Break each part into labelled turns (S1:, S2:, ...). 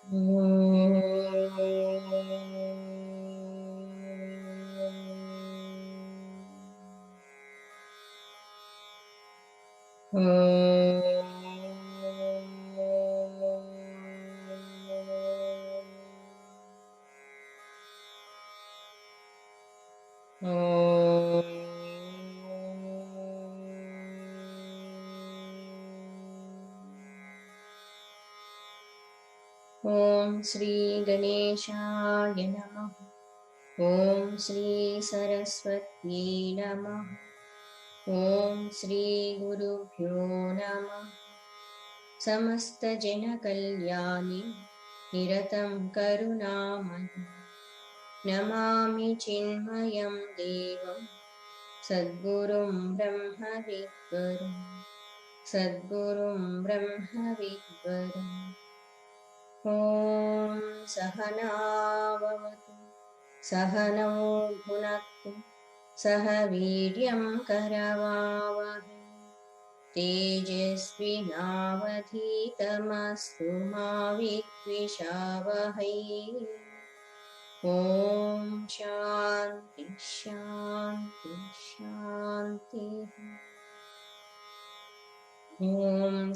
S1: ॐ श्री गणेशाय नमः। ॐ श्री सरस्वत्यै नमः। ॐ श्री गुरुभ्यो नमः। समस्तजनकल्याणे निरतं करुणामयं नमामि चिन्मयं देवं सद्गुरुं ब्रह्मविद्वरं सद्गुरुं ब्रह्मविद्वरम्। ॐ सहनाववतु सहनौ भुनक्तु सह वीर्यं करवावहै तेजस्विनावधीतमस्तु मा विद्विषावहै। ॐ शान्ति शान्ति शान्तिः। ॐ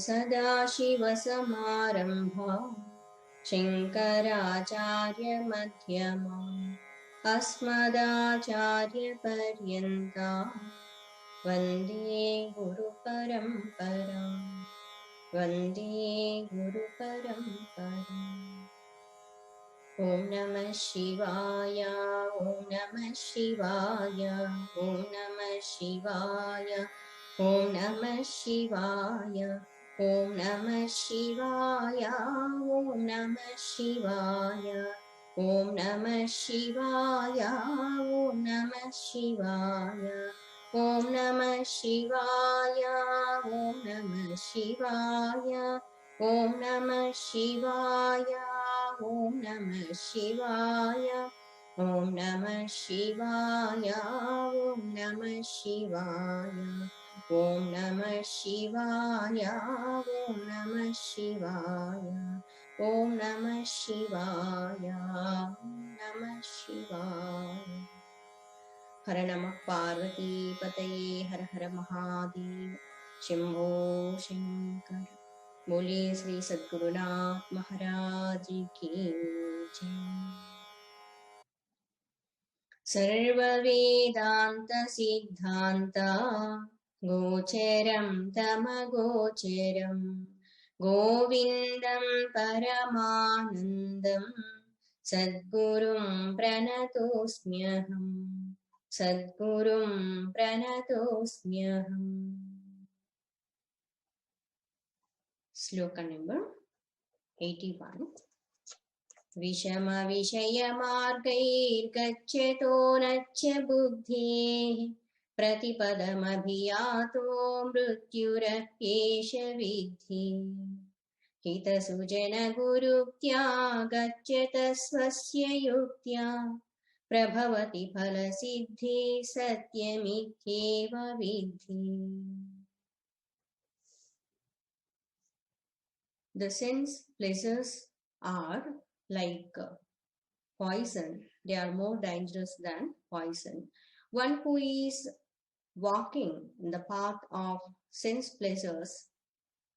S1: सदाशिवसमारम्भां शङ्कराचार्यमध्यमाम् अस्मदाचार्यपर्यन्तां वन्दे गुरुपरम्परां वन्दे गुरुपरम्पराम्। ॐ नमः शिवाय ॐ नमः शिवाय ॐ नमः शिवाय ॐ नमः शिवाय ॐ नमः शिवाय ॐ नमः शिवाय ॐ नमः शिवाय ॐ नमः शिवाय ॐ नमः शिवाय ॐ नमः शिवाय ॐ नमः शिवाय ॐ नमः शिवाय ॐ नमः शिवाय ॐ नमः शिवाय ॐ नमः शिवाय ॐ नमः शिवाय ॐ नमः शिवाय ॐ नमः शिवाय। हर नमः पार्वतीपतये हर हर महादेव शंभो शंकर। बोलिए श्री सद्गुरुनाथ महाराज की जय। सर्ववेदांत सिद्धांत गोचरं तमगोचरं गोविन्दं परमानन्दं सद्गुरुं प्रणतोऽस्म्यहम् सद्गुरुं प्रणतोऽस्म्यहम्। श्लोक नंबर 81। विषमविषयमार्गैर्गच्छतो नच्च बुद्धेः प्रतिपदमभियातो मृत्युरप्येष विद्धि। हितसुजनगुरुक्त्या गच्छत स्वस्य युक्त्या प्रभवति फलसिद्धि सत्यमित्येव विद्धि। The sense pleasures are like poison. They are more dangerous than poison. One who is walking in the path of sense pleasures,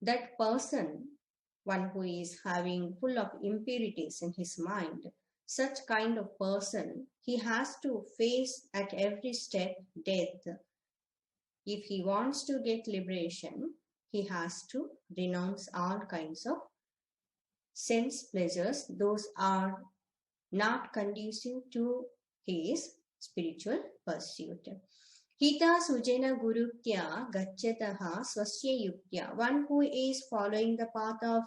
S1: that person, one who is having full of impurities in his mind, such kind of person, he has to face at every step death. If he wants to get liberation, he has to renounce all kinds of sense pleasures. Those are not conducive to his spiritual pursuit. Hita sujana guruktya gacchataha swasya yuktya. One who is following the path of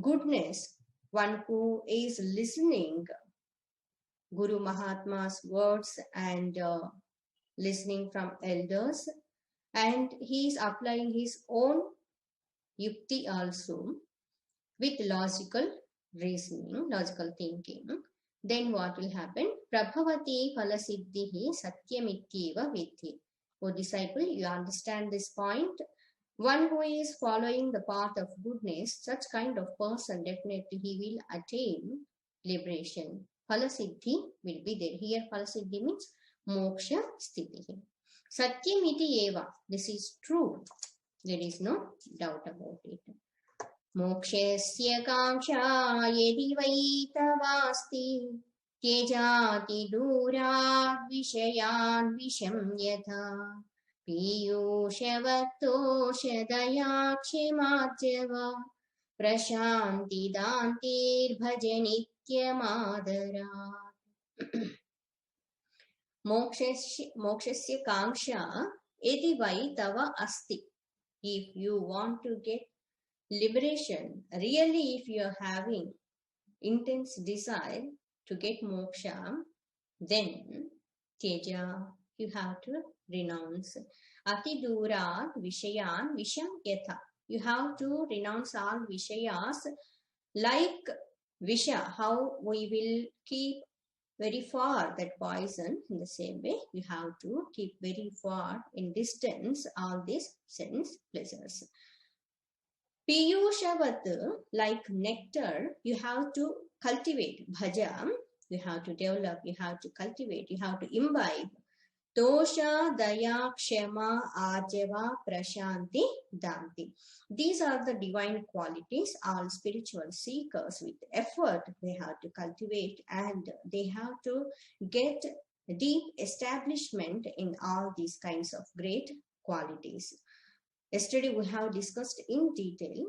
S1: goodness, one who is listening Guru Mahatma's words and listening from elders, and he is applying his own yukti also with logical reasoning, logical thinking, then what will happen? Prabhavati phalasiddhihi satyamityeva viddhi. O disciple, you understand this point. One who is following the path of goodness, such kind of person, definitely he will attain liberation. Phalasiddhi will be there. Here Phalasiddhi means moksha sthiti. Satyam iti eva. This is true. There is no doubt about it. मोक्षस्य काङ्क्षा यदि वै तवास्ति त्यजाति दूरात् विषयान् विषं यथा पीयूषवत्तोषधया क्षमार्जवा प्रशान्तिदान्तिर्भज नित्यमादरात् मोक्षस्य काङ्क्षा यदि वै तव अस्ति. If you want to get liberation, really if you are having intense desire to get moksha, then teja, you have to renounce. Ati durat vishayan visham yatha. You have to renounce all vishayas like visha, how we will keep very far that poison. In the same way, you have to keep very far in distance all these sense pleasures. Piyushavat, like nectar, you have to cultivate. Bhaja, you have to develop, you have to cultivate, you have to imbibe. Tosha, Daya, Kshema, Ajava, Prashanti, Danti. These are the divine qualities. All spiritual seekers with effort they have to cultivate, and they have to get deep establishment in all these kinds of great qualities. Yesterday we have discussed in detail.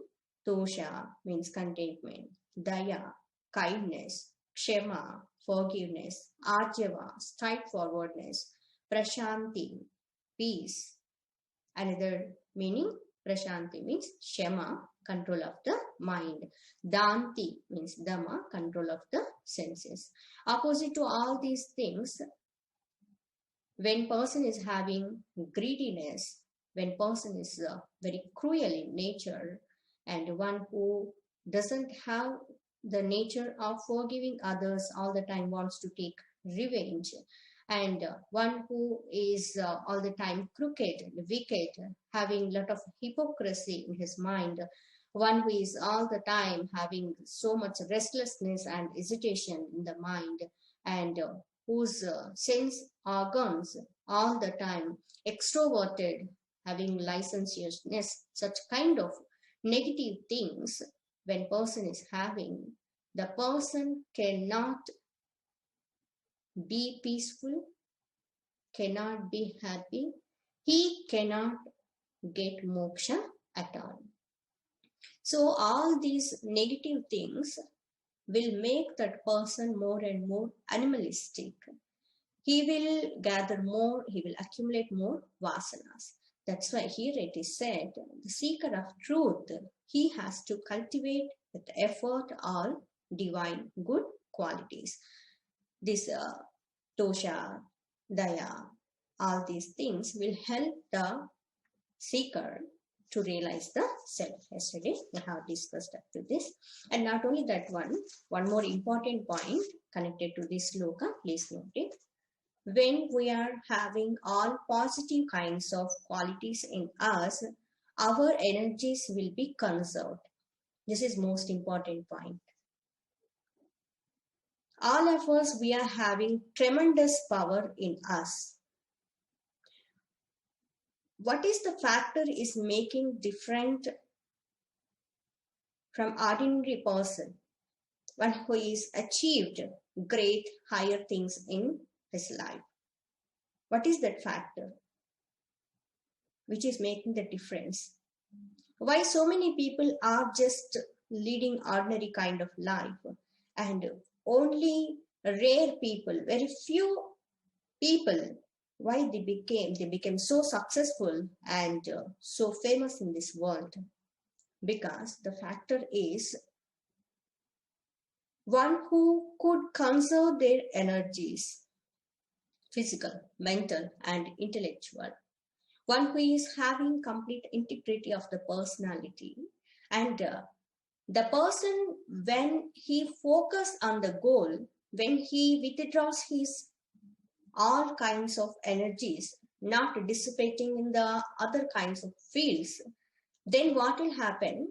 S1: Tosha means contentment, Daya, kindness, Kshema, forgiveness, Arjava, straightforwardness, Prashanti, peace. Another meaning, Prashanti means Shema, control of the mind. Danti means Dhamma, control of the senses. Opposite to all these things, when person is having greediness, when person is very cruel in nature, and one who doesn't have the nature of forgiving others, all the time wants to take revenge, and one who is all the time crooked, wicked, having lot of hypocrisy in his mind, one who is all the time having so much restlessness and hesitation in the mind, and whose sense organs all the time extroverted, having licentiousness, such kind of negative things, when person is having, the person cannot be peaceful, cannot be happy, he cannot get moksha at all. So all these negative things will make that person more and more animalistic. He will gather more, he will accumulate more vasanas. That's why here it is said, the seeker of truth, he has to cultivate with effort all divine good qualities. This Tosha, Daya, all these things will help the seeker to realize the self. Yesterday we have discussed up to this. And not only that one more important point connected to this sloka, please note it. When we are having all positive kinds of qualities in us, our energies will be conserved. This is most important point. All of us, we are having tremendous power in us. What is the factor is making different from ordinary person, one who is achieved great higher things in his life? What is that factor which is making the difference? Why so many people are just leading ordinary kind of life, and only rare people, very few people, why they became so successful and so famous in this world? Because the factor is one who could conserve their energies, physical, mental, and intellectual. One who is having complete integrity of the personality, and the person, when he focuses on the goal, when he withdraws his all kinds of energies, not dissipating in the other kinds of fields, Then what will happen?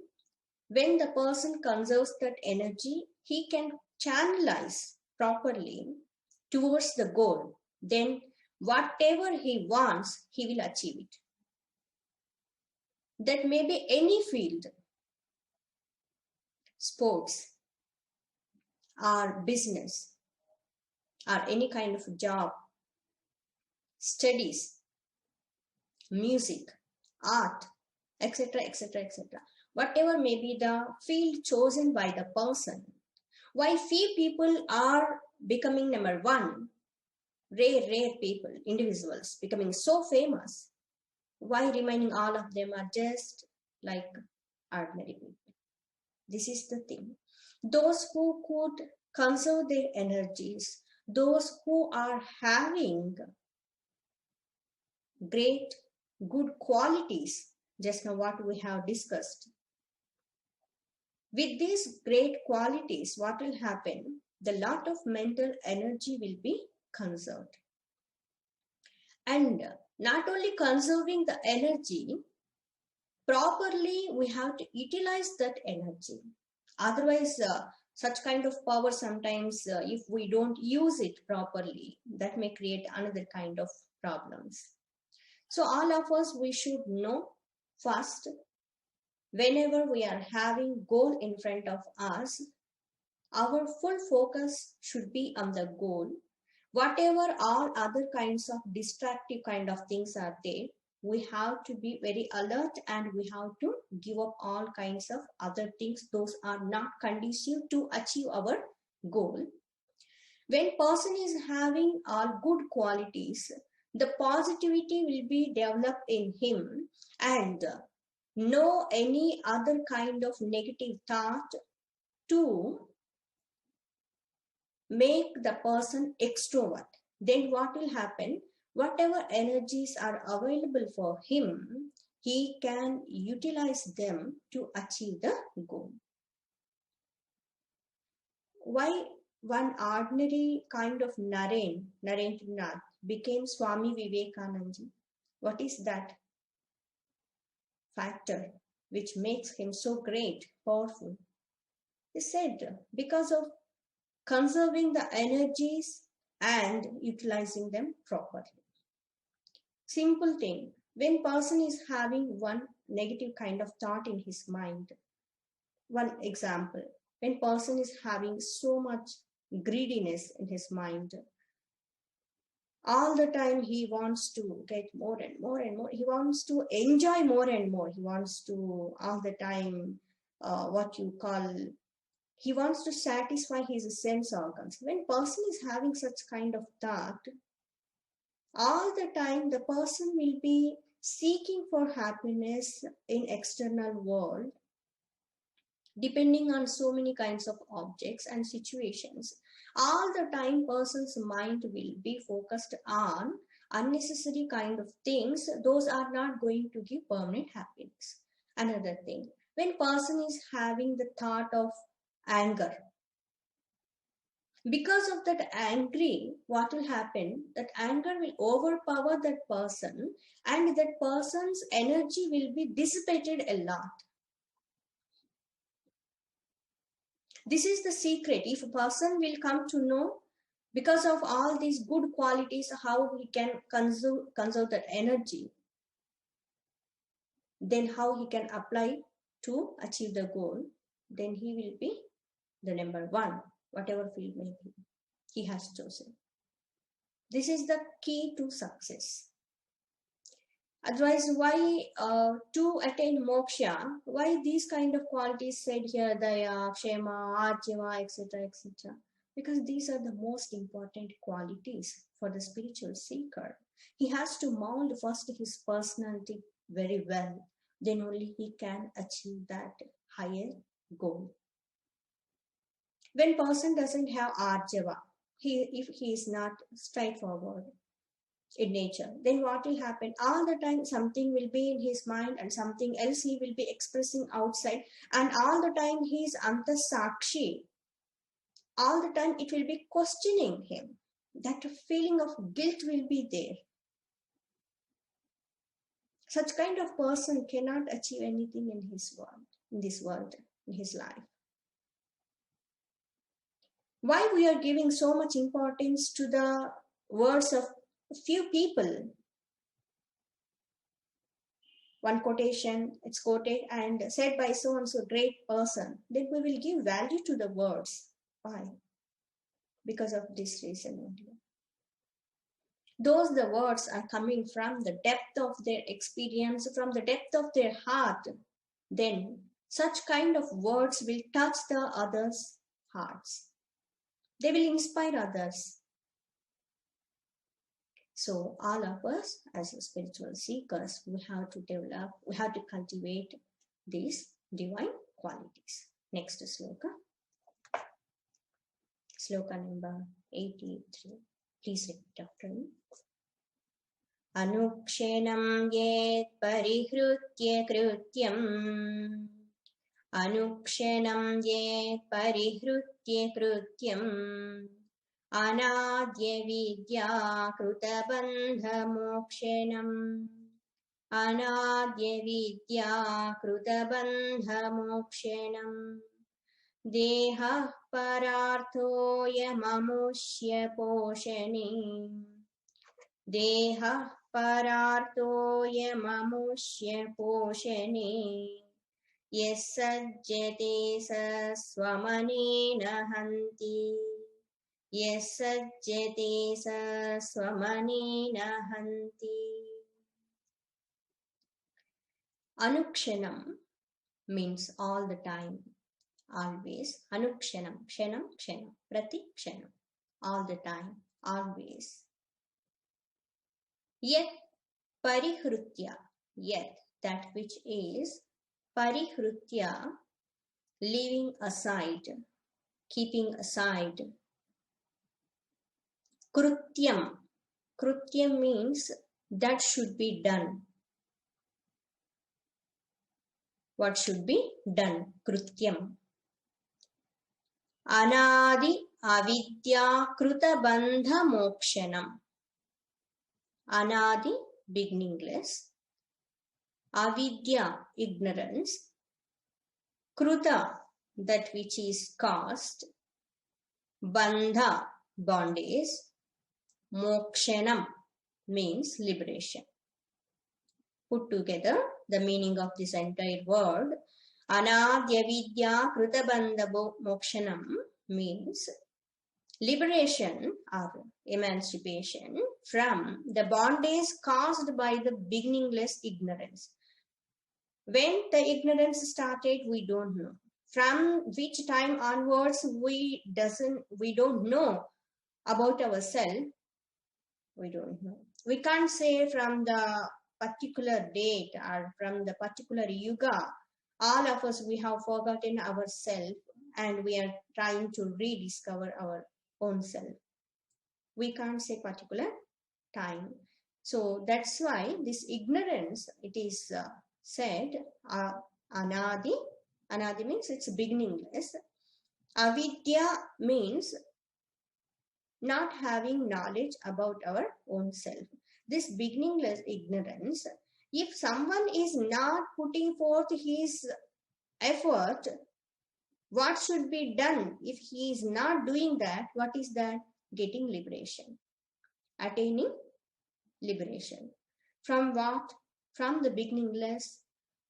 S1: When the person conserves that energy, he can channelize properly towards the goal. Then whatever he wants, he will achieve it. That may be any field, sports or business or any kind of job, studies, music, art, etc., etc., etc. Whatever may be the field chosen by the person. Why few people are becoming number one, rare people, individuals becoming so famous, why remaining all of them are just like ordinary people? This is the thing. Those who could conserve their energies, those who are having great, good qualities, just now what we have discussed. With these great qualities, what will happen? The lot of mental energy will be conserved. And not only conserving the energy, properly we have to utilize that energy. Otherwise, such kind of power sometimes, if we don't use it properly, that may create another kind of problems. So all of us, we should know first, whenever we are having goal in front of us, our full focus should be on the goal. Whatever all other kinds of distractive kind of things are there, we have to be very alert and we have to give up all kinds of other things. Those are not conducive to achieve our goal. When person is having all good qualities, the positivity will be developed in him, and no any other kind of negative thought to make the person extrovert. Then what will happen? Whatever energies are available for him, he can utilize them to achieve the goal. Why one ordinary kind of Narendranath became Swami Vivekananda? What is that factor which makes him so great, powerful? He said, because of conserving the energies and utilizing them properly. Simple thing. When person is having one negative kind of thought in his mind, one example, when person is having so much greediness in his mind, all the time he wants to get more and more and more, he wants to enjoy more and more, he wants to all the time what you call, he wants to satisfy his sense organs. When person is having such kind of thought, all the time the person will be seeking for happiness in external world, depending on so many kinds of objects and situations. All the time person's mind will be focused on unnecessary kind of things. Those are not going to give permanent happiness. Another thing, when person is having the thought of anger, because of that angry, what will happen? That anger will overpower that person and that person's energy will be dissipated a lot. This is the secret. If a person will come to know, because of all these good qualities, how he can conserve that energy, then how he can apply to achieve the goal, then he will be the number one, whatever field may be he has chosen. This is the key to success. Otherwise, why to attain moksha, why these kind of qualities said here, daya, kshema, arjava, etc., etc.? Because these are the most important qualities for the spiritual seeker. He has to mold first his personality very well. Then only he can achieve that higher goal. When person doesn't have arjava, if he is not straightforward in nature, then what will happen? All the time something will be in his mind and something else he will be expressing outside, and all the time he is antasakshi. All the time it will be questioning him. That feeling of guilt will be there. Such kind of person cannot achieve anything in his world, in this world, in his life. Why we are giving so much importance to the words of few people? One quotation, it's quoted and said by so and so great person. Then we will give value to the words. Why? Because of this reason only. Those the words are coming from the depth of their experience, from the depth of their heart. Then such kind of words will touch the others' hearts. They will inspire others. So all of us as spiritual seekers, we have to develop, we have to cultivate these divine qualities. Next sloka. Sloka number 83. Please repeat after me. Anukshenam yet parihrutya krutyam. Anukshenam yet parihrutya krutyam. Anadya vidya krutabandha mokshenam. Anadya vidya krutabandha mokshenam. Deha pararthoya mamushya poshane. Deha pararthoya mamushya poshane. Yasajjate saswamanena hanti. Yasajjate saswamanena hanti. Anukshanam means all the time, always. Anukshanam, kshanam, kshanam, prati kshanam, all the time, always. Yet parihrutya, yet that which is parihrutya, leaving aside, keeping aside. Krutyam, krutyam means that should be done. What should be done? Krutyam. Anadi avidya kruta bandha mokshanam. Anadi, beginningless. Avidya, ignorance. Kruta, that which is caused. Bandha, bondage. Mokshanam means liberation. Put together the meaning of this entire word. Anadya vidya krutabandha mokshanam means liberation or emancipation from the bondage caused by the beginningless ignorance. When the ignorance started, we don't know. From which time onwards we don't know about ourselves. We don't know. We can't say from the particular date or from the particular yuga. All of us, we have forgotten ourselves and we are trying to rediscover our own self. We can't say particular time. So that's why this ignorance, it is said anadi. Anadi means it's beginningless. Avidya means not having knowledge about our own self. This beginningless ignorance, if someone is not putting forth his effort, what should be done? If he is not doing that, what is that? Getting liberation. Attaining liberation. From what? From the beginningless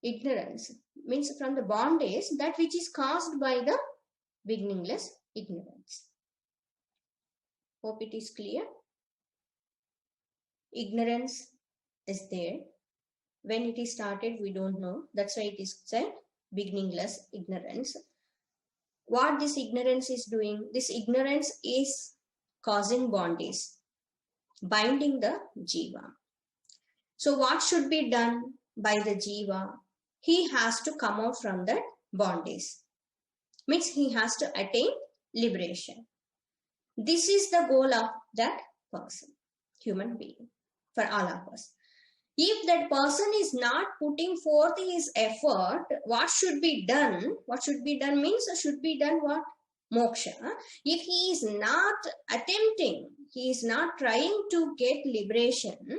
S1: ignorance. Means from the bondage, that which is caused by the beginningless ignorance. Hope it is clear. Ignorance is there. When it is started, we don't know. That's why it is said beginningless ignorance. What this ignorance is doing? This ignorance is causing bondage, binding the jiva. So what should be done by the jiva? He has to come out from that bondage. Means he has to attain liberation. This is the goal of that person, human being, for all of us. If that person is not putting forth his effort, what should be done? What should be done means should be done what? Moksha. If he is not attempting, he is not trying to get liberation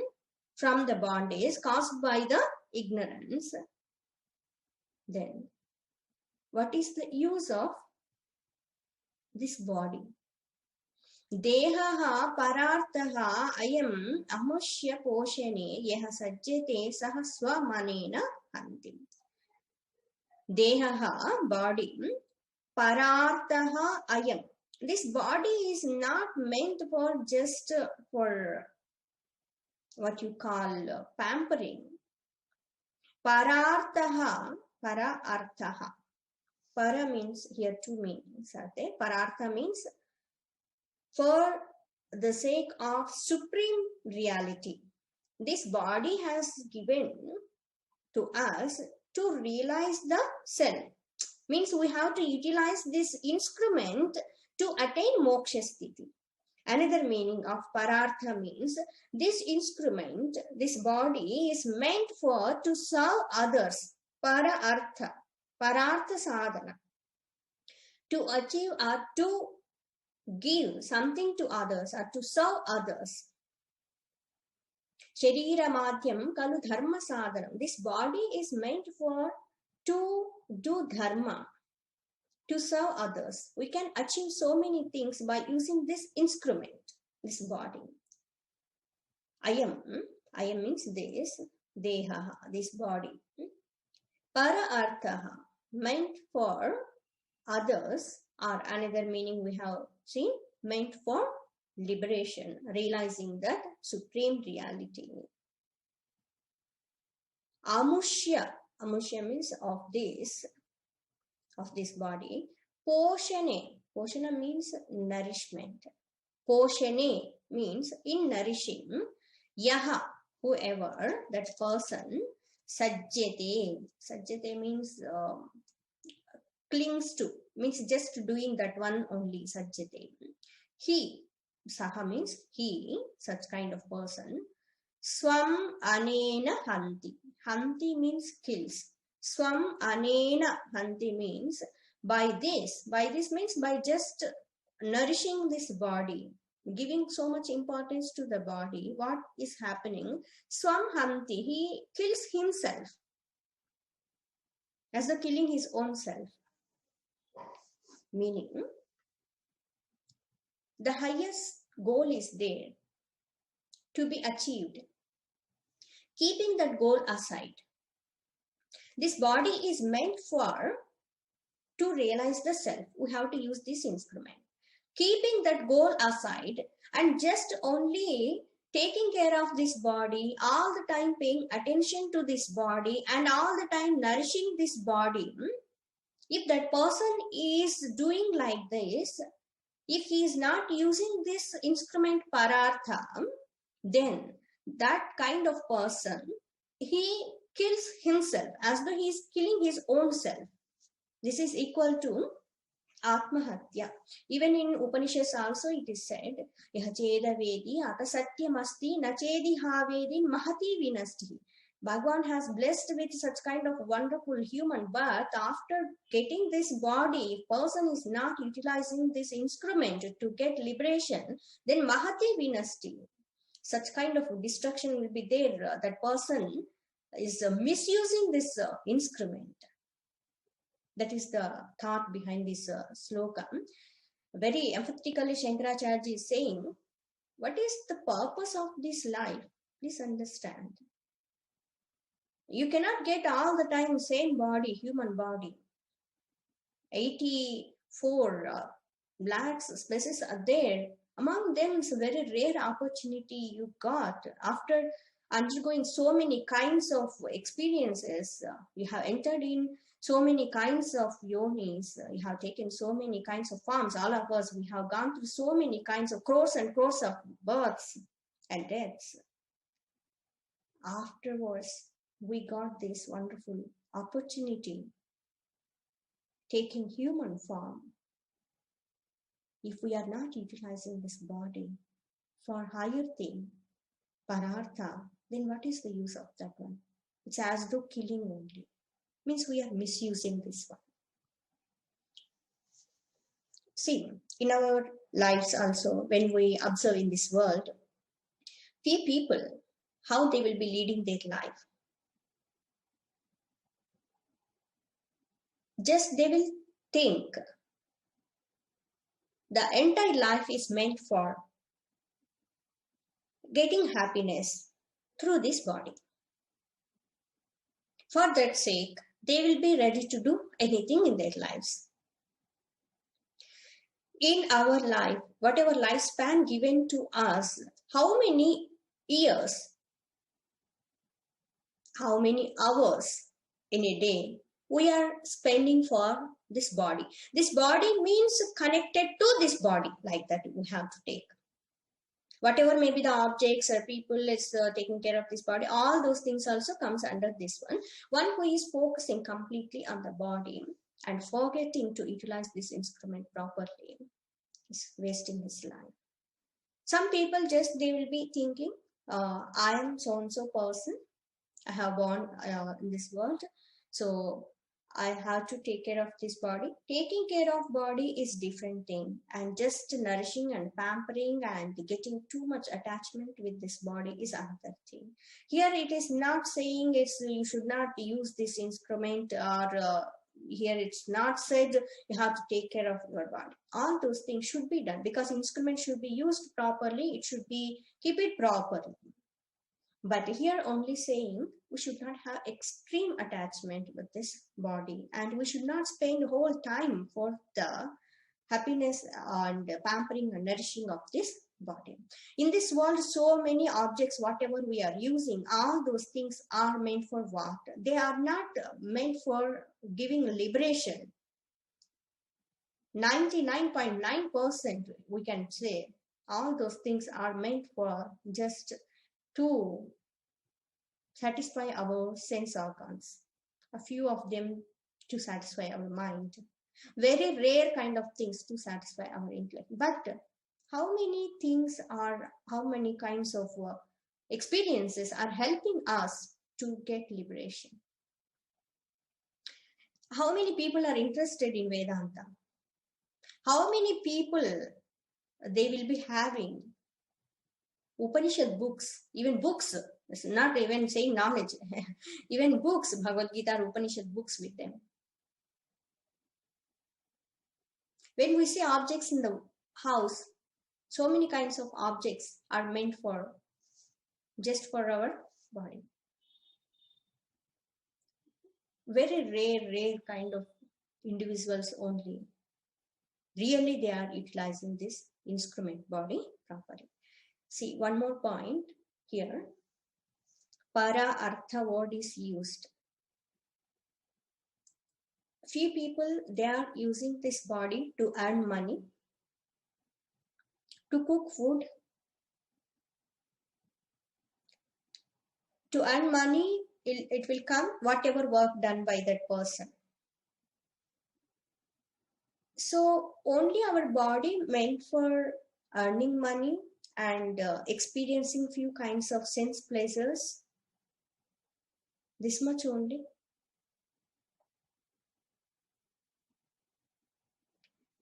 S1: from the bondage caused by the ignorance, then what is the use of this body? Dehaha pararthaha ayam amushya poshane yaha sajjate saha swamanena hanti. Dehaha, body, pararthaha ayam. This body is not meant for just for what you call pampering. Pararthaha, para arthaha. Para means, here two meanings are there. Parartha means for the sake of supreme reality. This body has given to us to realize the self. Means we have to utilize this instrument to attain moksha sthiti. Another meaning of parartha means this instrument, this body is meant for to serve others. Parartha, parartha sadhana. To achieve or to give something to others or to serve others. Sharira madhyam kalu dharma sadhanam. This body is meant for to do dharma, to serve others. We can achieve so many things by using this instrument, this body. Ayam means this, deha, this body. Para arthaha, meant for others, or another meaning we have seen, meant for liberation, realizing that supreme reality. Amushya means of this body. Poshana means nourishment. Poshane means in nourishing. Yaha, whoever, that person. Sajjate means clings to, means just doing that one only. Sajjate. He, saha means he, such kind of person. Swam anena hanti. Hanti means kills. Swam anena hanti means by this. By this means by just nourishing this body, giving so much importance to the body. What is happening? Swam hanti, he kills himself as the killing his own self. Meaning, the highest goal is there to be achieved. Keeping that goal aside, this body is meant for to realize the self. We have to use this instrument. Keeping that goal aside and just only taking care of this body, all the time paying attention to this body and all the time nourishing this body. If that person is doing like this, if he is not using this instrument parartha, then that kind of person, he kills himself as though he is killing his own self. This is equal to Atmahatya. Even in Upanishads also it is said, Yahacheda Vedi Ata Satyam Asti Nachedi Havedi Mahati Vinasti. Bhagavan has blessed with such kind of wonderful human, but after getting this body, person is not utilizing this instrument to get liberation, then Mahati Vinasti. Such kind of destruction will be there. That person is misusing this instrument. That is the thought behind this sloka. Very emphatically Shankaracharya is saying, what is the purpose of this life? Please understand. You cannot get all the time same body, human body. 84 lakhs species are there. Among them, it's a very rare opportunity you got. After undergoing so many kinds of experiences, you have entered in so many kinds of yonis, you have taken so many kinds of forms. All of us, we have gone through so many kinds of crores and crores of births and deaths. Afterwards, we got this wonderful opportunity, taking human form. If we are not utilizing this body for higher thing, parartha, then what is the use of that one? It's as though killing only. Means we are misusing this one. See, in our lives also, when we observe in this world, few people, how they will be leading their life. just they will think the entire life is meant for getting happiness through this body. For that sake, they will be ready to do anything in their lives. In our life, whatever lifespan given to us, how many years, how many hours in a day we are spending for this body. This body means connected to this body, like that we have to take. Whatever may be the objects or people is taking care of this body, all those things also comes under this one. One who is focusing completely on the body and forgetting to utilize this instrument properly is wasting his life. Some people just they will be thinking, I am so and so person, I have born in this world, so I have to take care of this body. Taking care of body is different thing, and just nourishing and pampering and getting too much attachment with this body is another thing. Here it is not saying it's you should not use this instrument, or here it's not said you have to take care of your body. All those things should be done because instrument should be used properly. It should be keep it properly. But here only saying we should not have extreme attachment with this body, and we should not spend whole time for the happiness and pampering and nourishing of this body. In this world, so many objects, whatever we are using, all those things are meant for what? They are not meant for giving liberation. 99.9% we can say all those things are meant for just to satisfy our sense organs, a few of them to satisfy our mind, very rare kind of things to satisfy our intellect. But how many things are, how many kinds of experiences are helping us to get liberation? How many people are interested in Vedanta? How many people they will be having Upanishad books, even books, not even saying knowledge, even books, Bhagavad Gita, Upanishad books with them. When we see objects in the house, so many kinds of objects are meant for just for our body. Very rare kind of individuals only. Really, they are utilizing this instrument body properly. See, one more point here. Para artha word is used. Few people, they are using this body to earn money, to cook food, to earn money. It will come whatever work done by that person. So only our body meant for earning money and experiencing few kinds of sense pleasures. This much only.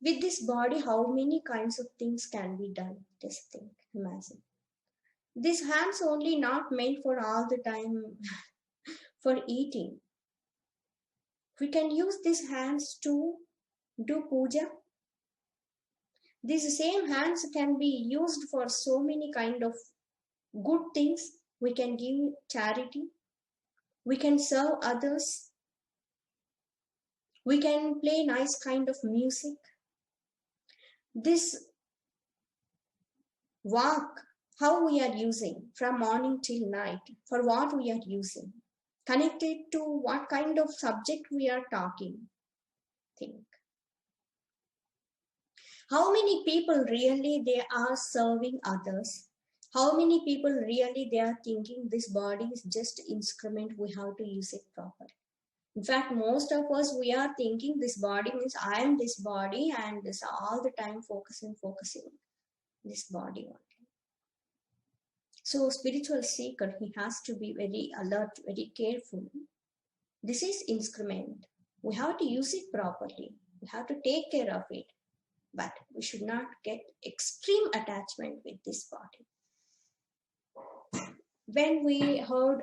S1: With this body, how many kinds of things can be done? Just think, imagine. This hands only not meant for all the time for eating. We can use these hands to do puja. These same hands can be used for so many kind of good things. We can give charity. We can serve others. We can play nice kind of music. This walk, how we are using from morning till night, for what we are using, connected to what kind of subject we are talking. Think. How many people really they are serving others? How many people really they are thinking this body is just instrument, we have to use it properly? In fact, most of us, we are thinking this body means I am this body and this all the time focusing this body only. So spiritual seeker, he has to be very alert, very careful. This is instrument. We have to use it properly. We have to take care of it. But we should not get extreme attachment with this body. When we heard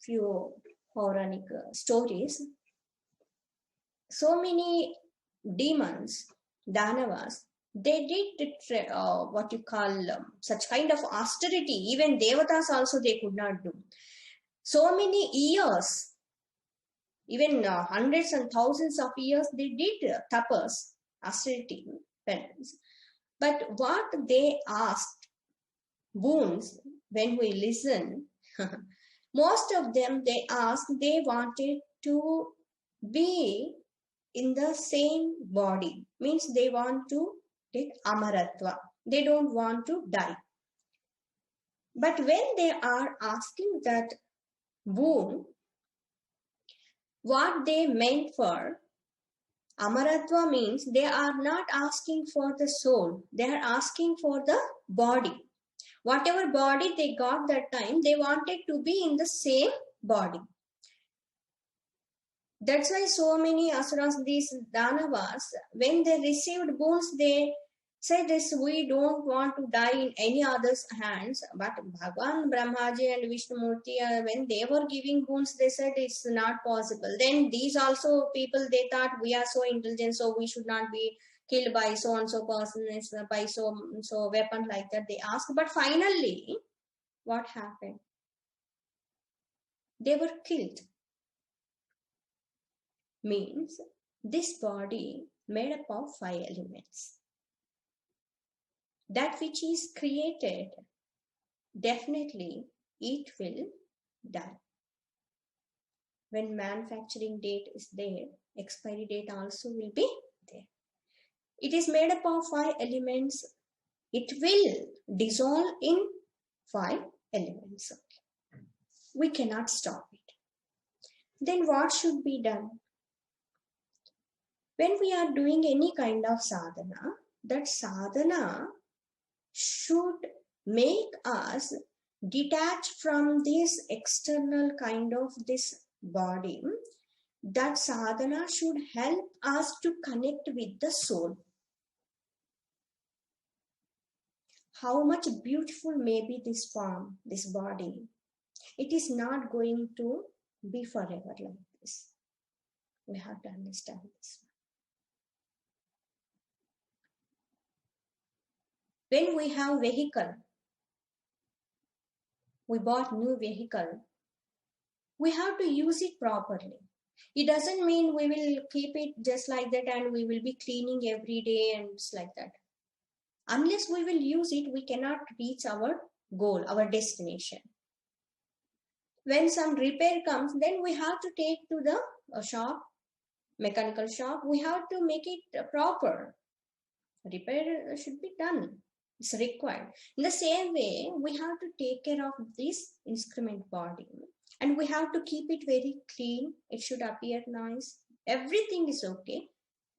S1: few Puranic stories, so many demons, Danavas, they did what you call such kind of austerity. Even Devatas also they could not do. So many years, even hundreds and thousands of years, they did tapas, austerity, penance. But what they asked, boons, when we listen, most of them they asked, they wanted to be in the same body, means they want to take amaratva, they don't want to die. But when they are asking that boon, what they meant for amaratva means they are not asking for the soul, they are asking for the body. Whatever body they got that time, they wanted to be in the same body. That's why so many asuras, these Danavas, when they received boons, they said this, we don't want to die in any other's hands. But Bhagavan Brahmaji and Vishnumurti, when they were giving boons, they said it's not possible. Then these also people, they thought we are so intelligent, so we should not be killed by so and so person, by so weapon like that, they asked. But finally, what happened? They were killed. Means this body made up of 5 elements. That which is created, definitely it will die. When manufacturing date is there, expiry date also will be there. It is made up of 5 elements. It will dissolve in 5 elements. We cannot stop it. Then what should be done? When we are doing any kind of sadhana, that sadhana should make us detach from this external kind of this body. That sadhana should help us to connect with the soul. How much beautiful may be this form, this body. It is not going to be forever like this. We have to understand this. When we have vehicle, we bought new vehicle, we have to use it properly. It doesn't mean we will keep it just like that and we will be cleaning every day and just like that. Unless we will use it, we cannot reach our goal, our destination. When some repair comes, then we have to take to the shop, mechanical shop. We have to make it proper. Repair should be done. It's required. In the same way, we have to take care of this instrument body and we have to keep it very clean. It should appear nice. Everything is okay.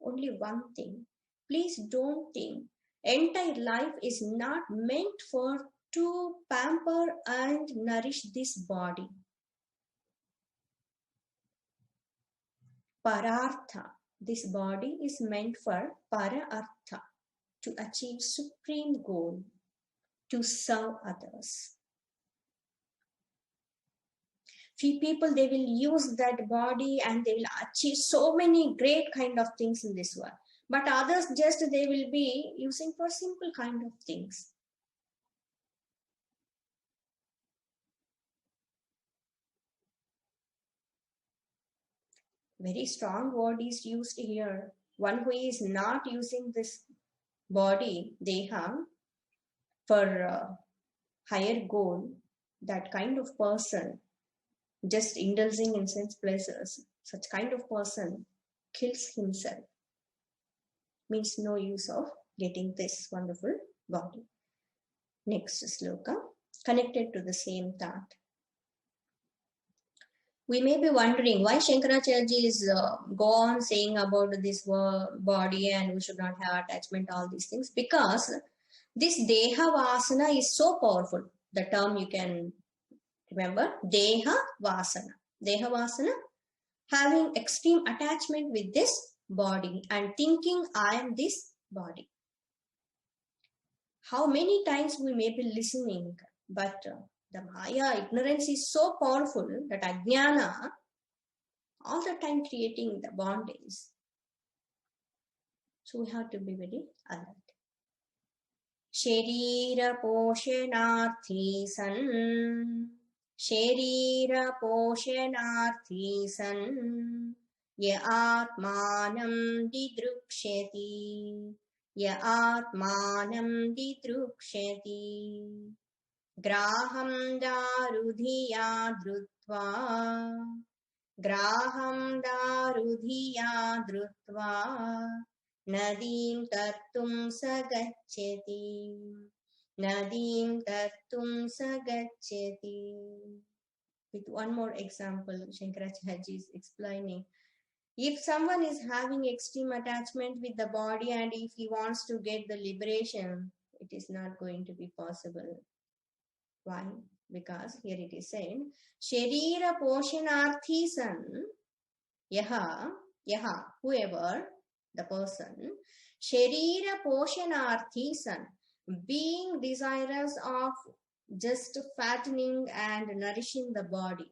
S1: Only one thing. Please don't think entire life is not meant for to pamper and nourish this body. Parartha. This body is meant for Parartha, to achieve supreme goal, to serve others. Few people, they will use that body and they will achieve so many great kind of things in this world. But others just they will be using for simple kind of things. Very strong word is used here. One who is not using this body, deha, for higher goal, that kind of person, just indulging in sense pleasures, such kind of person kills himself. Means no use of getting this wonderful body. Next sloka, connected to the same thought. We may be wondering why Shankaracharya is go on saying about this body and we should not have attachment, all these things. Because this Deha Vasana is so powerful. The term you can remember, Deha Vasana. Deha Vasana, having extreme attachment with this body and thinking I am this body. How many times we may be listening, but the Maya, ignorance is so powerful that Ajnana, all the time creating the bondage. So we have to be very alert. Sharira poshanarthi san. Sharira poshanarthi san. Ya atmanam didrukshati. Ya atmanam didrukshati. Graham darudhiya drutva. Graham darudhiya drutva. Nadim tattum sagacchati. Nadim tattum sagacchati. With one more example, Shankaracharya is explaining. If someone is having extreme attachment with the body and if he wants to get the liberation, it is not going to be possible. Why? Because here it is said, Sharira poshanarthi san, yaha, whoever, the person, Sharira poshanarthi san, being desirous of just fattening and nourishing the body,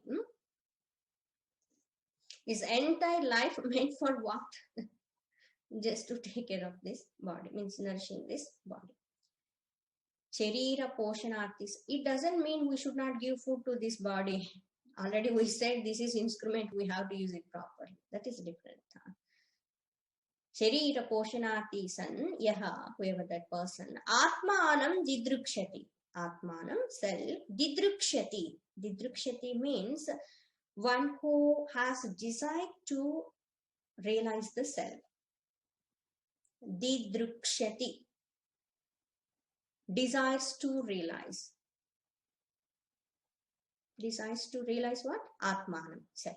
S1: his entire life meant for what? Just to take care of this body, means nourishing this body. Sharira poshanarthis. It doesn't mean we should not give food to this body. Already we said this is instrument, we have to use it properly. That is different. Sharira poshanarthi san, yaha, whoever that person, atmanam didrukshati. Atmanam, self, didrukshati. Didrukshati means one who has desire to realize the self. Didrukshati. Desires to realize. Desires to realize what? Atmanam, self.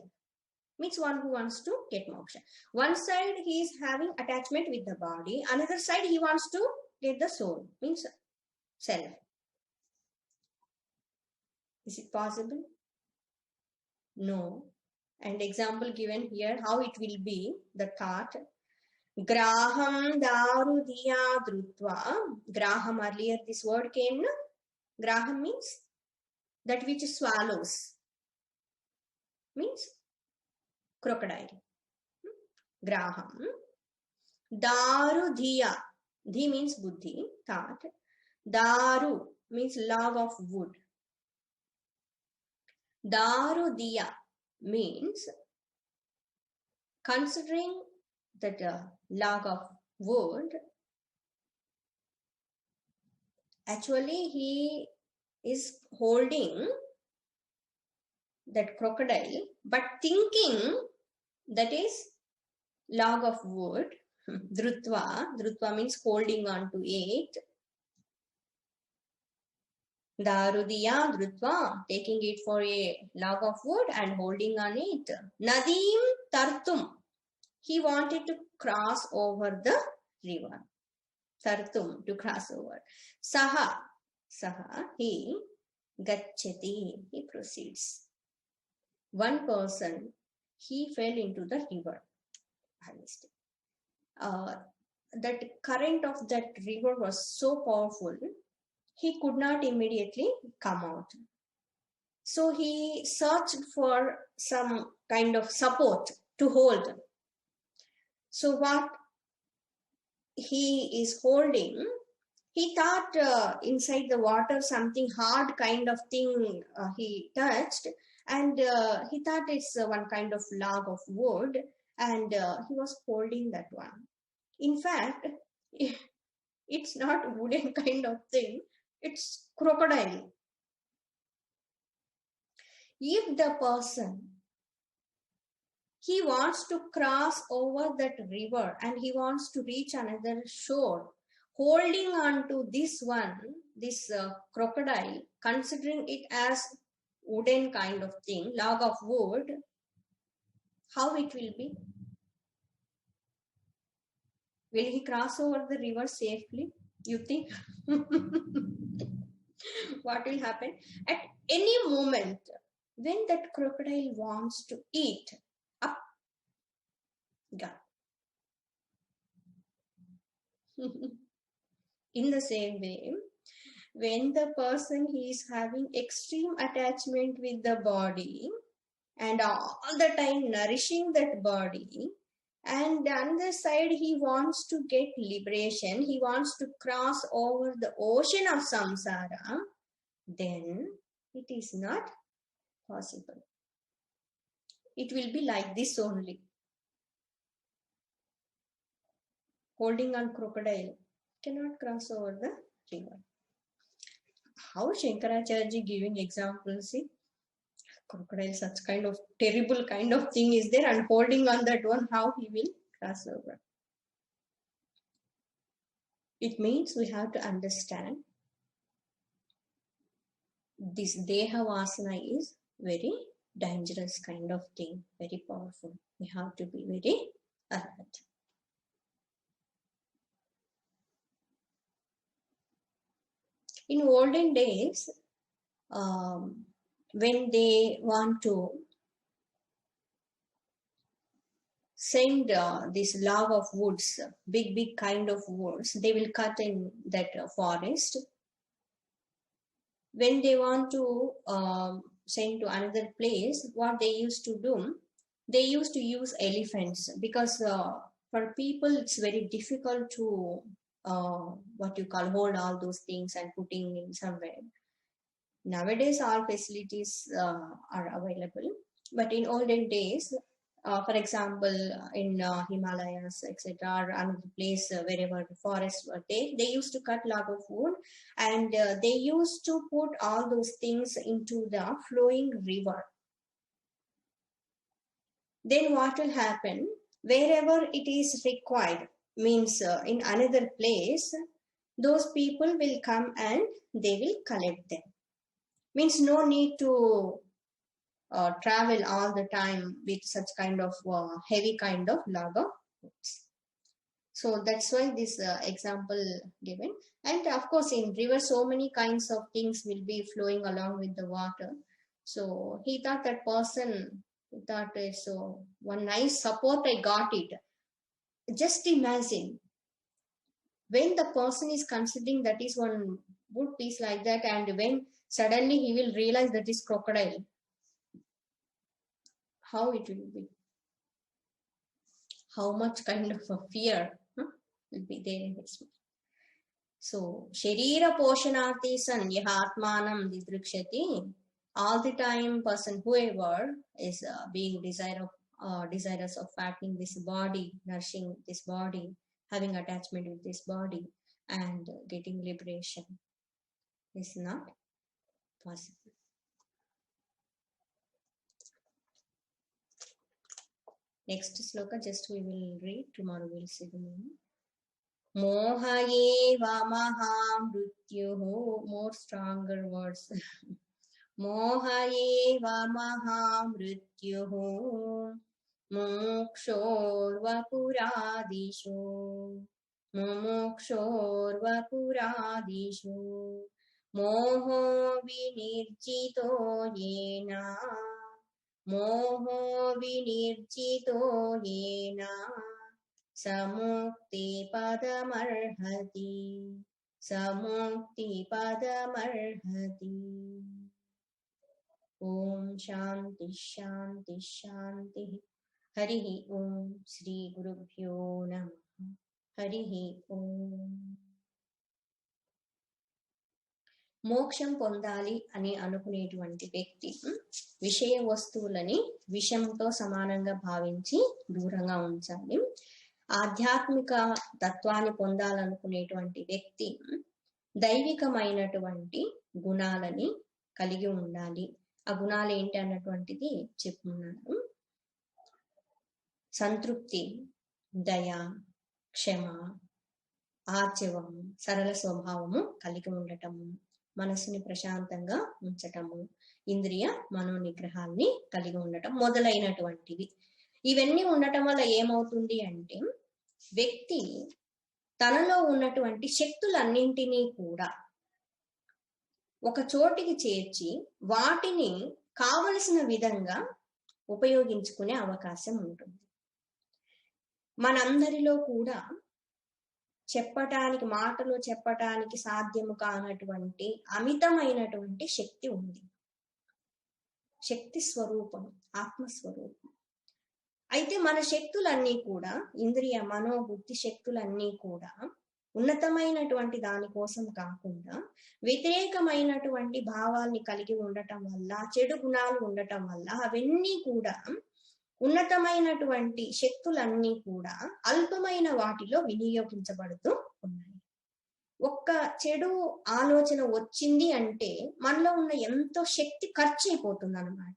S1: Means one who wants to get moksha. One side he is having attachment with the body, another side he wants to get the soul, means self. Is it possible? No. And example given here, how it will be, the thought. Graham darudhiya drutva. Graham, earlier this word came, no? Graham means that which swallows. Means crocodile. Graham. Darudhiya. Dhi means buddhi, thought. Daru means log of wood. Darudhiya means considering that log of wood, actually he is holding that crocodile, but thinking that is log of wood. Drutva. Drutva means holding on to it. Darudhiya drutva, taking it for a log of wood and holding on it. Nadim tartum. He wanted to cross over the river. Tartum, to cross over. Saha, he, gacchati, he proceeds. One person, he fell into the river. That current of that river was so powerful, he could not immediately come out. So he searched for some kind of support to hold. So what he is holding, he thought inside the water something hard kind of thing he touched, and he thought it's one kind of log of wood, and he was holding that one. In fact, it's not wooden kind of thing, it's crocodile. If the person, he wants to cross over that river and he wants to reach another shore, holding on to this one, this crocodile, considering it as wooden kind of thing, log of wood, how it will be? Will he cross over the river safely? You think? What will happen? At any moment, when that crocodile wants to eat, up, gone. In the same way, when the person he is having extreme attachment with the body and all the time nourishing that body, and the other side he wants to get liberation, he wants to cross over the ocean of samsara, then it is not possible. It will be like this only. Holding on crocodile cannot cross over the river. How Shankaracharya giving examples, see, crocodile, such kind of terrible kind of thing is there, and holding on that one, how he will cross over. It means we have to understand this Deha Vasana is very dangerous kind of thing, very powerful. We have to be very alert. In olden days, when they want to send this log of woods, big kind of woods, they will cut in that forest. When they want to send to another place, what they used to do, they used to use elephants, because for people it's very difficult to what you call hold all those things and putting in somewhere. Nowadays all facilities are available, but in olden days, for example, in Himalayas, etc., or another place wherever the forests were there, they used to cut log of wood, and they used to put all those things into the flowing river. Then what will happen? Wherever it is required, means in another place, those people will come and they will collect them. Means no need to travel all the time with such kind of heavy kind of log of woods. So that's why this example given. And of course in river so many kinds of things will be flowing along with the water. So he thought that person, that is so one nice support I got it. Just imagine when the person is considering that is one wood piece like that, and when suddenly he will realize that is crocodile, how it will be, how much kind of a fear will be there in his mind. So sharira poshanarthi san yahatmanam didrikshati, all the time person whoever is being desirous of fattening this body, nourishing this body, having attachment with this body, and getting liberation is not possible. Next sloka just we will read, tomorrow we'll see the meaning. Mohayeva mahamrutyuh, more stronger words. Mohayeva mahamrutyuh, mumukshorvapuradishu, mumukshorvapuradishu, moho vinirjito yena, moho vinirjito yena, samukti padamarhati, samukti padamarhati. Om Shanti Shanti Shanti. Harihi Om. Shri Gurubhyo Namaha. Harihi Om. మోక్షం పొందాలి అని అనుకునేటువంటి వ్యక్తి విషయ వస్తువులని విషంతో సమానంగా భావించి దూరంగా ఉంచాలి. ఆధ్యాత్మిక తత్వాన్ని పొందాలనుకునేటువంటి వ్యక్తి దైవికమైనటువంటి గుణాలని కలిగి ఉండాలి. ఆ గుణాలు ఏంటి అన్నటువంటిది చెప్పుకున్నాను. సంతృప్తి, దయ, క్షమ, ఆర్జవము, సరళ స్వభావము కలిగి ఉండటము, మనసుని ప్రశాంతంగా ఉంచటము, ఇంద్రియ మనోనిగ్రహాన్ని కలిగి ఉండటం మొదలైనటువంటివి. ఇవన్నీ ఉండటం వల్ల ఏమవుతుంది అంటే వ్యక్తి తనలో ఉన్నటువంటి శక్తులన్నింటినీ కూడా ఒక చోటికి చేర్చి వాటిని కావలసిన విధంగా ఉపయోగించుకునే అవకాశం ఉంటుంది. మనందరిలో కూడా చెప్పటానికి, మాటలో చెప్పటానికి సాధ్యము కానటువంటి అమితమైనటువంటి శక్తి ఉంది. శక్తి స్వరూపం, ఆత్మస్వరూపం. అయితే మన శక్తులన్నీ కూడా, ఇంద్రియ మనోబుద్ధి శక్తులన్నీ కూడా ఉన్నతమైనటువంటి దానికోసం కాకుండా వ్యతిరేకమైనటువంటి భావాల్ని కలిగి ఉండటం వల్ల, చెడు గుణాలు ఉండటం వల్ల అవన్నీ కూడా ఉన్నతమైనటువంటి శక్తులన్నీ కూడా అల్పమైన వాటిలో వినియోగించబడుతూ ఉన్నాయి. ఒక్క చెడు ఆలోచన వచ్చింది అంటే మనలో ఉన్న ఎంతో శక్తి ఖర్చు అయిపోతుంది అన్నమాట.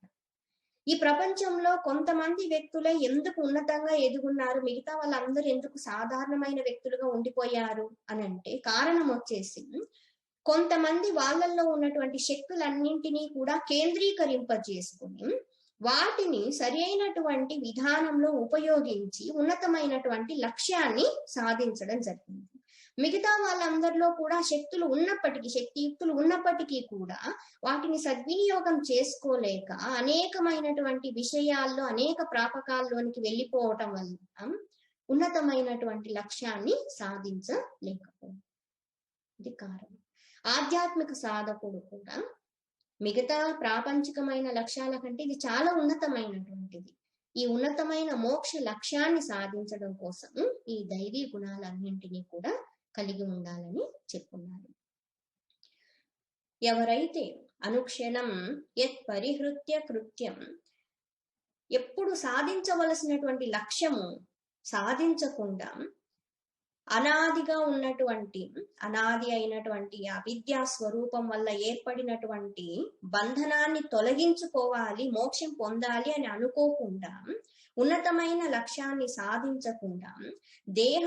S1: ఈ ప్రపంచంలో కొంతమంది వ్యక్తులే ఎందుకు ఉన్నతంగా ఎదుగున్నారు, మిగతా వాళ్ళందరూ ఎందుకు సాధారణమైన వ్యక్తులుగా ఉండిపోయారు అని అంటే కారణం వచ్చేసి కొంతమంది వాళ్ళల్లో ఉన్నటువంటి శక్తులన్నింటినీ కూడా కేంద్రీకరింపజేసుకుని వాటిని సరి అయినటువంటి విధానంలో ఉపయోగించి ఉన్నతమైనటువంటి లక్ష్యాన్ని సాధించడం జరిగింది. మిగతా వాళ్ళందరిలో కూడా శక్తులు ఉన్నప్పటికీ, శక్తియుక్తులు ఉన్నప్పటికీ కూడా వాటిని సద్వినియోగం చేసుకోలేక అనేకమైనటువంటి విషయాల్లో, అనేక ప్రాపకాల్లోనికి వెళ్ళిపోవటం వల్ల ఉన్నతమైనటువంటి లక్ష్యాన్ని సాధించలేకపోవడం. ఇది కారణం. ఆధ్యాత్మిక సాధకుడు కూడా మిగతా ప్రాపంచికమైన లక్ష్యాల కంటే ఇది చాలా ఉన్నతమైనటువంటిది. ఈ ఉన్నతమైన మోక్ష లక్ష్యాన్ని సాధించడం కోసం ఈ దైవీ గుణాలన్నింటినీ కూడా కలిగి ఉండాలని చెప్పున్నారు. ఎవరైతే అనుక్షణం యత్ పరిహృత్య కృత్యం, ఎప్పుడు సాధించవలసినటువంటి లక్ష్యము సాధించకుండా అనాదిగా ఉన్నటువంటి, అనాది అయినటువంటి అవిద్యా స్వరూపం వల్ల ఏర్పడినటువంటి బంధనాన్ని తొలగించుకోవాలి, మోక్షం పొందాలి అని అనుకోకుండా, ఉన్నతమైన లక్ష్యాన్ని సాధించకుండా దేహ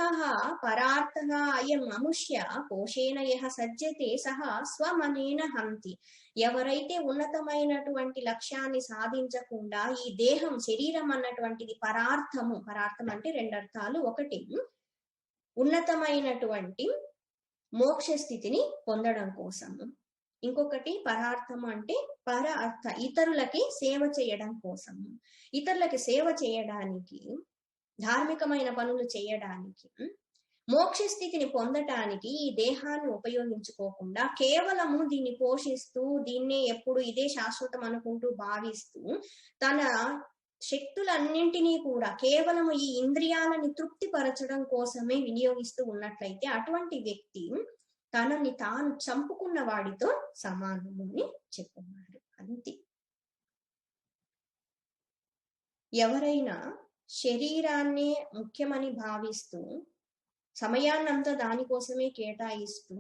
S1: పరార్థ అయం మనుష్య కోశేన యః సజ్జతే సహ స్వమనేన హంతి. ఎవరైతే ఉన్నతమైనటువంటి లక్ష్యాన్ని సాధించకుండా ఈ దేహం, శరీరం అన్నటువంటిది పరార్థము, పరార్థం అంటే రెండు అర్థాలు. ఒకటి ఉన్నతమైనటువంటి మోక్ష స్థితిని పొందడం కోసము, ఇంకొకటి పరార్థము అంటే పర అర్థ, ఇతరులకి సేవ చేయడం కోసము. ఇతరులకి సేవ చేయడానికి, ధార్మికమైన పనులు చేయడానికి, మోక్ష స్థితిని పొందటానికి ఈ దేహాన్ని ఉపయోగించుకోకుండా కేవలము దీన్ని పోషిస్తూ, దీన్నే ఎప్పుడు ఇదే శాశ్వతం అనుకుంటూ భావిస్తూ తన శక్తులన్నింటినీ కూడా కేవలం ఈ ఇంద్రియాలని తృప్తిపరచడం కోసమే వినియోగిస్తూ ఉన్నట్లయితే అటువంటి వ్యక్తి తనని తాను చంపుకున్న వాడితో సమానము అని చెప్పున్నారు. అంతే. ఎవరైనా శరీరాన్నే ముఖ్యమని భావిస్తూ సమయాన్నంతా దానికోసమే కేటాయిస్తూ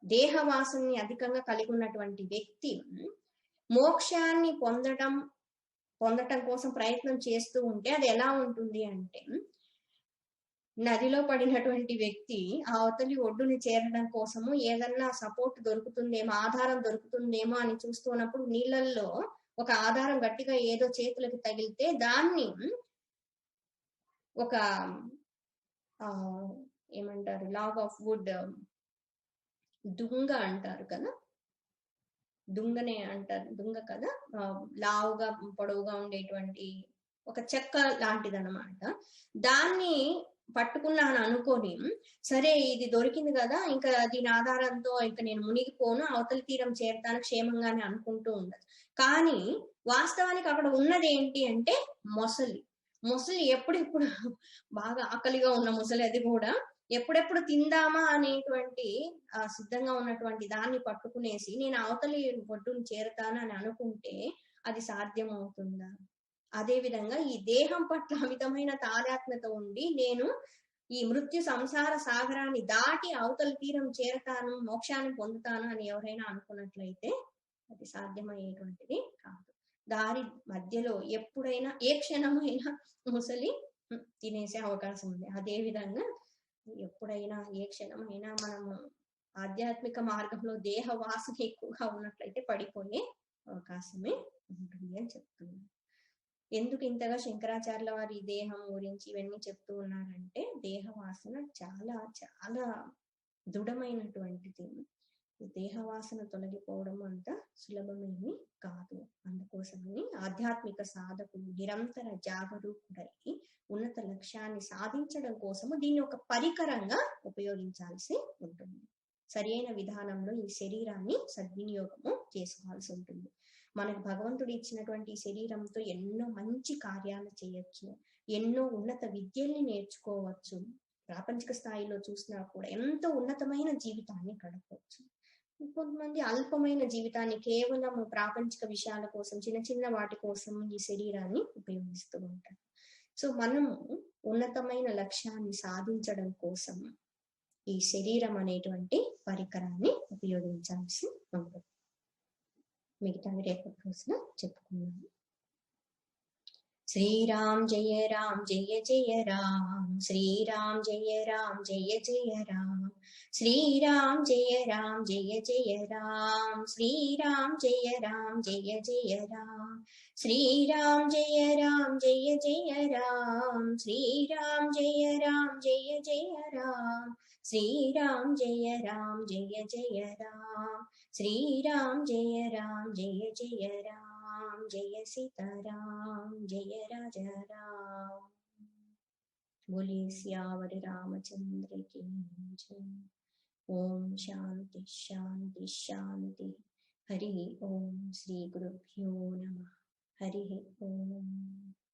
S1: దేహవాసనని అధికంగా కలిగి ఉన్నటువంటి వ్యక్తి మోక్షాన్ని పొందటం కోసం ప్రయత్నం చేస్తూ ఉంటే అది ఎలా ఉంటుంది అంటే, నదిలో పడినటువంటి వ్యక్తి ఆ అవతలి ఒడ్డుని చేరడం కోసము ఏదన్నా సపోర్ట్ దొరుకుతుందేమో, ఆధారం దొరుకుతుందేమో అని చూస్తున్నప్పుడు నీళ్ళల్లో ఒక ఆధారం గట్టిగా ఏదో చేతులకు తగిలితే దాన్ని ఒక ఏమంటారు, లాగ్ ఆఫ్ వుడ్, దుంగ అంటారు కదా, దుంగనే అంటారు, దుంగ కదా, లావుగా పొడవుగా ఉండేటువంటి ఒక చెక్క లాంటిది అనమాట. దాన్ని పట్టుకున్నాను అనుకొని, సరే ఇది దొరికింది కదా, ఇంకా దీని ఆధారంతో ఇంకా నేను మునిగిపోను, అవతలి తీరం చేరతాను క్షేమంగానే అనుకుంటూ ఉండదు. కానీ వాస్తవానికి అక్కడ ఉన్నది ఏంటి అంటే మొసలి. ఎప్పుడెప్పుడు బాగా ఆకలిగా ఉన్న మొసలి, అది కూడా ఎప్పుడెప్పుడు తిందామా అనేటువంటి సిద్ధంగా ఉన్నటువంటి దాన్ని పట్టుకునేసి నేను అవతలి ఒడ్డును చేరుతాను అని అనుకుంటే అది సాధ్యమవుతుందా? అదే విధంగా ఈ దేహం పట్ల అమితమైన తాదాత్మ్యత ఉండి నేను ఈ మృత్యు సంసార సాగరాన్ని దాటి అవతల తీరం చేరతాను, మోక్షాన్ని పొందుతాను అని ఎవరైనా అనుకున్నట్లయితే అది సాధ్యమయ్యేటువంటిది కాదు. దారి మధ్యలో ఎప్పుడైనా ఏ క్షణమైనా ముసలి తినేసే అవకాశం ఉంది. అదే విధంగా ఎప్పుడైనా ఏ క్షణమైనా మనము ఆధ్యాత్మిక మార్గంలో దేహ వాసన ఎక్కువగా ఉన్నట్లయితే పడిపోయే అవకాశమే ఉంటుంది అని చెప్తున్నారు. ఎందుకు ఇంతగా శంకరాచార్యుల వారి దేహం గురించి ఇవన్నీ చెప్తూ ఉన్నారంటే, దేహ వాసన చాలా చాలా దృఢమైనటువంటిది. దేహవాసన తొలగిపోవడం అంత సులభమేమి కాదు. అందుకోసమని ఆధ్యాత్మిక సాధకులు నిరంతర జాగరూకుడై ఉన్నత లక్ష్యాన్ని సాధించడం కోసము దీన్ని ఒక పరికరంగా ఉపయోగించాల్సి ఉంటుంది. సరైన విధానంలో ఈ శరీరాన్ని సద్వినియోగము చేసుకోవాల్సి ఉంటుంది. మనకు భగవంతుడు ఇచ్చినటువంటి ఈ శరీరంతో ఎన్నో మంచి కార్యాలు చేయొచ్చు, ఎన్నో ఉన్నత విద్యల్ని నేర్చుకోవచ్చు, ప్రాపంచిక స్థాయిలో చూసినా కూడా ఎంతో ఉన్నతమైన జీవితాన్ని గడపవచ్చు. కొంతమంది అల్పమైన జీవితాన్ని కేవలం ప్రాపంచిక విషయాల కోసం, చిన్న చిన్న వాటి కోసం ఈ శరీరాన్ని ఉపయోగిస్తూ ఉంటారు. సో మనము ఉన్నతమైన లక్ష్యాన్ని సాధించడం కోసం ఈ శరీరం అనేటువంటి పరికరాన్ని ఉపయోగించాల్సి ఉంటుంది. మిగతావి రేపటి రోజున చెప్పుకున్నాము. శ్రీరామ్ జయ రామ్ జయ జయ రామ్, శ్రీరామ్ జయ రామ్ జయ జయ రామ్, శ్రీరామ్ జయ రామ్ జయ జయ రామ్, శ్రీరామ్ జయ రామ్ జయ జయ రామ్, శ్రీరామ్ జయ రామ్ జయ జయ రామ్, శ్రీరామ్ జయ రామ్ జయ జయ రామ్, శ్రీరామ్ జయ రామ్ జయ జయ రామ్, శ్రీరామ్ జయ రామ్ జయ జయ రామ్, జయ सीताराम जय राजा राम। बोलिए सियावर रामचंद्र की जय। ओम शांति शांति शांति। हरि ओम। श्री गुरुभ्यो नमः। हरि ओम।